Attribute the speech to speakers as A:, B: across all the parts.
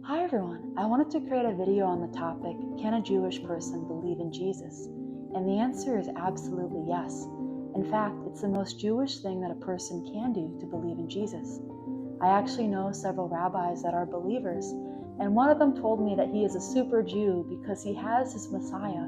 A: Hi everyone, I wanted to create a video on the topic, can a Jewish person believe in Jesus? And the answer is absolutely yes. In fact, it's the most Jewish thing that a person can do to believe in Jesus. I actually know several rabbis that are believers, and one of them told me that he is a super Jew because he has his Messiah.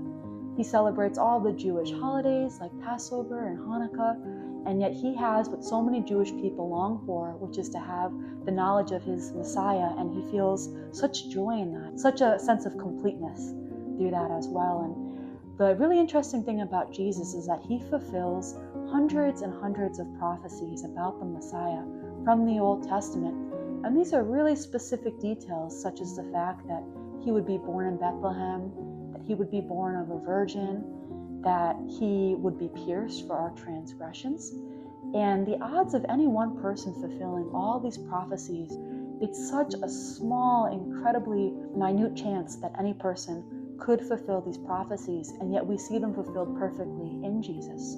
A: He celebrates all the Jewish holidays like Passover and Hanukkah, and yet he has what so many Jewish people long for, which is to have the knowledge of his Messiah, and he feels such joy in that, such a sense of completeness through that as well. And the really interesting thing about Jesus is that he fulfills hundreds and hundreds of prophecies about the Messiah from the Old Testament. And these are really specific details, such as the fact that he would be born in Bethlehem, that he would be born of a virgin, that he would be pierced for our transgressions. And the odds of any one person fulfilling all these prophecies, it's such a small, incredibly minute chance that any person could fulfill these prophecies, and yet we see them fulfilled perfectly in Jesus.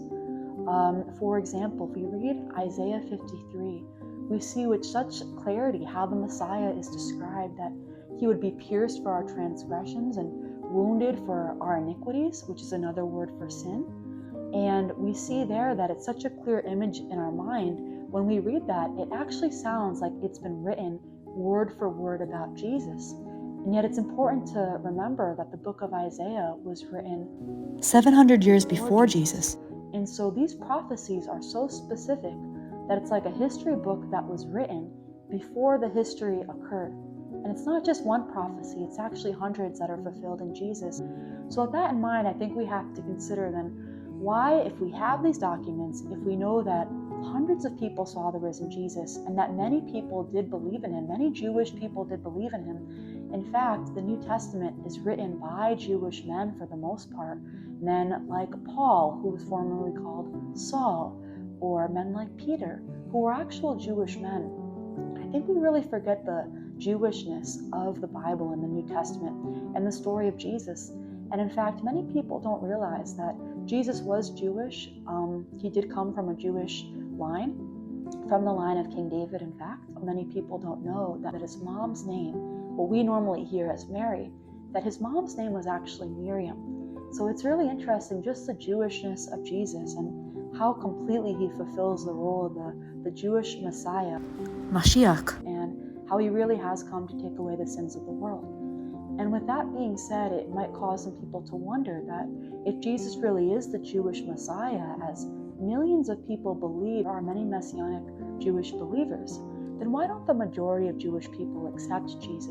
A: For example, if we read Isaiah 53, we see with such clarity how the Messiah is described, that he would be pierced for our transgressions and wounded for our iniquities, which is another word for sin. And we see there that it's such a clear image in our mind. When we read that, it actually sounds like it's been written word for word about Jesus. And yet it's important to remember that the book of Isaiah was written 700 years before Jesus. And so these prophecies are so specific that it's like a history book that was written before the history occurred. And it's not just one prophecy, it's actually hundreds that are fulfilled in Jesus. So with that in mind, I think we have to consider then, why, if we have these documents, if we know that hundreds of people saw the risen Jesus and that many people did believe in him, many Jewish people did believe in him. In fact, the New Testament is written by Jewish men for the most part, men like Paul, who was formerly called Saul, or men like Peter, who were actual Jewish men. I think we really forget the Jewishness of the Bible and the New Testament and the story of Jesus. And in fact, many people don't realize that Jesus was Jewish. He did come from a Jewish line, from the line of King David. In fact, many people don't know that his mom's name, what we normally hear as Mary, that his mom's name was actually Miriam. So it's really interesting, just the Jewishness of Jesus and how completely he fulfills the role of the Jewish Messiah, Mashiach, and how he really has come to take away the sins of the world. And with that being said, it might cause some people to wonder that if Jesus really is the Jewish Messiah, as millions of people believe, there are many Messianic Jewish believers, then why don't the majority of Jewish people accept Jesus?